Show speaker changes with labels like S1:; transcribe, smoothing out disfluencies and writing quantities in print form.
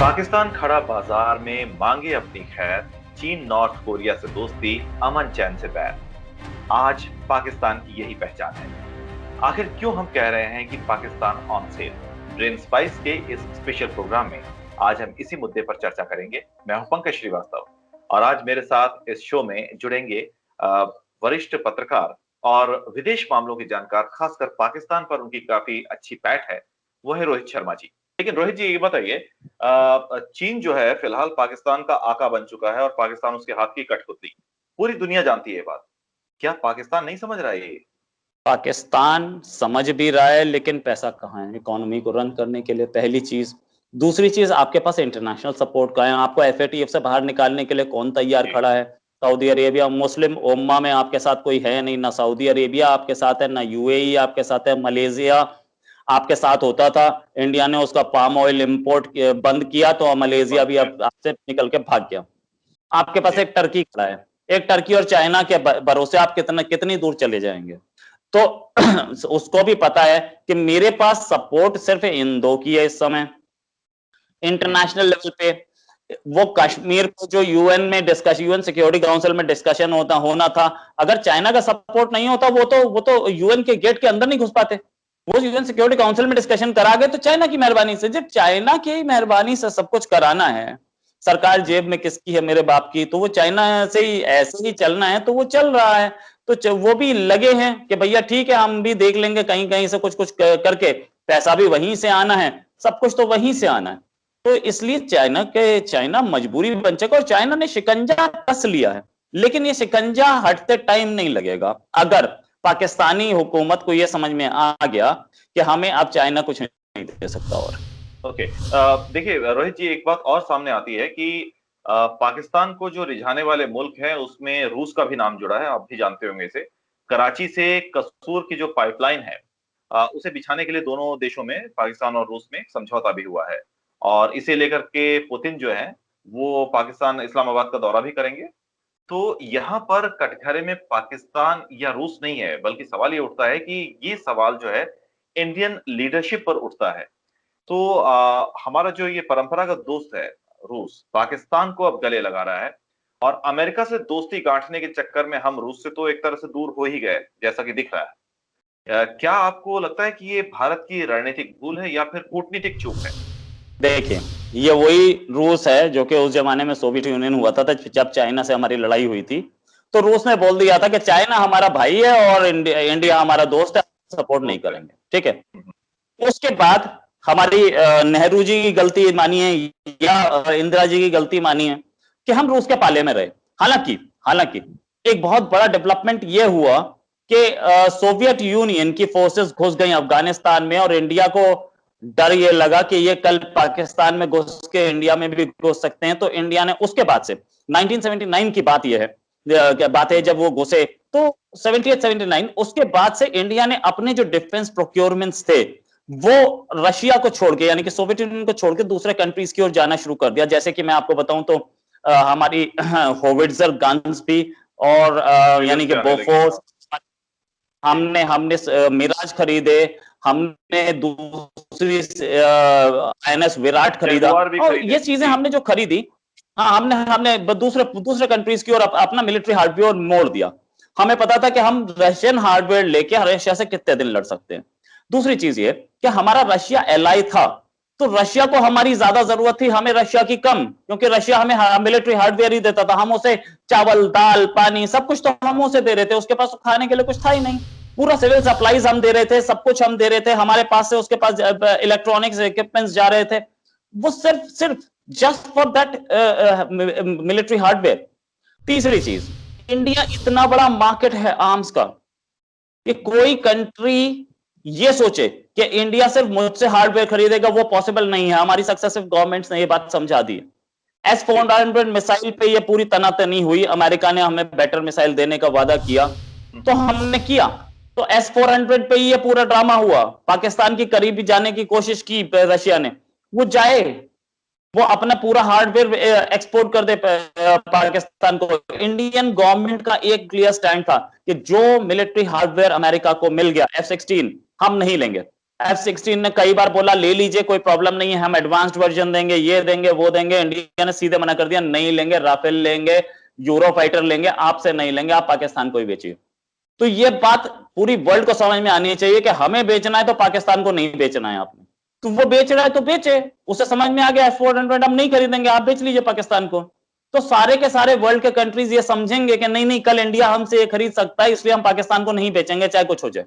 S1: पाकिस्तान खड़ा बाजार में मांगे अपनी खैर, चीन नॉर्थ कोरिया से दोस्ती, अमन चैन से बैर। आज पाकिस्तान की यही पहचान है। आखिर क्यों हम कह रहे हैं कि Pakistan on sale? Brain spice के इस स्पेशल प्रोग्राम में आज हम इसी मुद्दे पर चर्चा करेंगे। मैं हूं पंकज श्रीवास्तव और आज मेरे साथ इस शो में जुड़ेंगे अ, वरिष्ठ पत्रकार और विदेश मामलों के जानकार, खासकर पाकिस्तान पर उनकी काफी अच्छी पैठ है, वो है रोहित शर्मा जी। लेकिन रोहित जी, ये बताइए, चीन जो है फिलहाल पाकिस्तान का आका बन चुका है और पाकिस्तान उसके हाथ की कठपुतली। पूरी दुनिया जानती है ये बात। क्या पाकिस्तान नहीं समझ रहा है ये?
S2: पाकिस्तान समझ भी रहा है, लेकिन पैसा कहाँ है इकोनॉमी को रन करने के लिए, पहली चीज। दूसरी चीज, आपके पास इंटरनेशनल सपोर्ट कहाँ है? आपको एफएटीएफ से बाहर निकालने के लिए कौन तैयार खड़ा है? सऊदी अरेबिया, मुस्लिम उम्मा में आपके साथ कोई है नहीं। ना सऊदी अरेबिया आपके साथ है, ना यूएई आपके साथ है। मलेशिया आपके साथ होता था, इंडिया ने उसका पाम ऑयल इंपोर्ट बंद किया तो मलेशिया भी अब आपसे निकल के भाग गया। आपके पास एक टर्की खड़ा है। एक टर्की और चाइना के भरोसे आप कितनी दूर चले जाएंगे? तो उसको भी पता है कि मेरे पास सपोर्ट सिर्फ इन दो की है इस समय इंटरनेशनल लेवल पे। वो कश्मीर को जो यूएन सिक्योरिटी काउंसिल में डिस्कशन होना था, अगर चाइना का सपोर्ट नहीं होता, वो तो यूएन के गेट के अंदर नहीं घुस पाते। वो यूएन सिक्योरिटी काउंसिल में डिस्कशन करा गए तो चाइना की मेहरबानी से। जब चाइना की मेहरबानी से सब कुछ कराना है, सरकार जेब में किसकी है? मेरे बाप की। तो वो चाइना से ही ऐसे ही चलना है तो वो चल रहा है। तो वो भी लगे हैं कि भैया ठीक है, हम भी देख लेंगे, कहीं कहीं से कुछ कुछ करके पैसा भी वहीं से आना है, सब कुछ तो वहीं से आना है। तो इसलिए चाइना मजबूरी बन चुका और चाइना ने शिकंजा कस लिया है। लेकिन ये शिकंजा हटते टाइम नहीं लगेगा अगर पाकिस्तानी हुकूमत को यह समझ में आ गया कि हमें अब चाइना कुछ नहीं दे सकता। और
S1: ओके, देखिए रोहित जी, एक बात और सामने आती है कि पाकिस्तान को जो रिझाने वाले मुल्क हैं उसमें रूस का भी नाम जुड़ा है। आप भी जानते होंगे इसे। कराची से कसूर की जो पाइपलाइन है, उसे बिछाने के लिए दोनों देशों में, पाकिस्तान और रूस में, समझौता भी हुआ है। और इसे लेकर के पुतिन जो है वो पाकिस्तान, इस्लामाबाद का दौरा भी करेंगे। तो यहाँ पर कटघरे में पाकिस्तान या रूस नहीं है, बल्कि सवाल ये उठता है कि ये सवाल जो है इंडियन लीडरशिप पर उठता है। तो हमारा जो ये परंपरागत दोस्त है रूस, पाकिस्तान को अब गले लगा रहा है और अमेरिका से दोस्ती गांठने के चक्कर में हम रूस से तो एक तरह से दूर हो ही गए, जैसा कि दिख रहा है। क्या आपको लगता है कि ये भारत की रणनीतिक भूल है या फिर कूटनीतिक चूक है?
S2: देखिए, ये वही रूस है जो कि उस जमाने में सोवियत यूनियन हुआ था जब चाइना से हमारी लड़ाई हुई थी। तो रूस ने बोल दिया था कि चाइना हमारा भाई है और इंडिया हमारा दोस्त है, सपोर्ट नहीं करेंगे। ठीक है। उसके बाद हमारी नेहरू जी की गलती मानी है या इंदिरा जी की गलती मानी है कि हम रूस के पाले में रहे। हालांकि हालांकि एक बहुत बड़ा डेवलपमेंट यह हुआ कि सोवियत यूनियन की फोर्सेस घुस गई अफगानिस्तान में और इंडिया को डर ये लगा कि ये कल पाकिस्तान में घुस के इंडिया में भी घुस सकते हैं। तो इंडिया ने उसके बाद से 1979 की बात यह है, बात है जब वो घुसे तो 78-79, उसके बाद से इंडिया ने अपने जो डिफेंस प्रोक्योरमेंट्स थे वो रशिया को छोड़ के, यानी कि सोवियत यूनियन को छोड़ के दूसरे कंट्रीज की ओर जाना शुरू कर दिया। जैसे कि मैं आपको बताऊं तो हमारी होविट्जर गन्स भी और यानी कि बोफोर्स, हमने हमने मिराज खरीदे, हमने दूसरी आईएनएस विराट खरीदा। और ये चीजें हमने जो खरीदी, हाँ, हमने हमने दूसरे दूसरे कंट्रीज की ओर अपना मिलिट्री हार्डवेयर मोड़ दिया। हमें पता था कि हम रशियन हार्डवेयर लेके रशिया से कितने दिन लड़ सकते हैं। दूसरी चीज ये कि हमारा रशिया एलाई था, तो रशिया को हमारी ज्यादा जरूरत थी, हमें रशिया की कम, क्योंकि रशिया हमें मिलिट्री हार्डवेयर ही देता था। हम उसे चावल, दाल, पानी सब कुछ तो हम उसे दे रहे थे, उसके पास तो खाने के लिए कुछ था ही नहीं। पूरा सिविल सप्लाईज हम दे रहे थे, सब कुछ हम दे रहे थे, हमारे पास से उसके पास इलेक्ट्रॉनिक्स इक्विपमेंट्स जा रहे थे, वो सिर्फ सिर्फ just for that military hardware. तीसरी चीज, इंडिया इतना बड़ा मार्केट है आर्म्स का कि कोई कंट्री ये सोचे कि इंडिया सिर्फ मुझसे हार्डवेयर खरीदेगा, वो पॉसिबल नहीं है। हमारी सक्सेसिव गवर्नमेंट्स ने ये बात समझा दी है। S-400 मिसाइल पे ये पूरी तनातनी हुई, अमेरिका ने हमें बेटर मिसाइल देने का वादा किया तो हमने किया। तो S-400 पे ये पूरा ड्रामा हुआ, पाकिस्तान की करीब जाने की कोशिश की रशिया ने, वो जाए, वो अपना पूरा हार्डवेयर एक्सपोर्ट कर दे पाकिस्तान को। इंडियन गवर्नमेंट का एक क्लियर स्टैंड था कि जो मिलिट्री हार्डवेयर अमेरिका को मिल गया F-16, हम नहीं लेंगे। F-16 ने कई बार बोला ले लीजिए, कोई प्रॉब्लम नहीं है, हम एडवांस्ड वर्जन देंगे, ये देंगे, वो देंगे। इंडिया ने सीधे मना कर दिया, नहीं लेंगे, राफेल लेंगे, यूरो फाइटर लेंगे, आपसे नहीं लेंगे, आप पाकिस्तान को ही बेचिए। तो ये बात पूरी वर्ल्ड को समझ में आनी चाहिए कि हमें बेचना है तो पाकिस्तान को नहीं बेचना है आपने। तो वो बेच रहा है तो बेचे, उसे समझ में आ गया F-400 हम नहीं खरीदेंगे, आप बेच लीजिए पाकिस्तान को। तो सारे के सारे वर्ल्ड के कंट्रीज ये समझेंगे कि नहीं नहीं, कल इंडिया हमसे ये खरीद सकता है, इसलिए हम पाकिस्तान को नहीं बेचेंगे, चाहे कुछ हो जाए।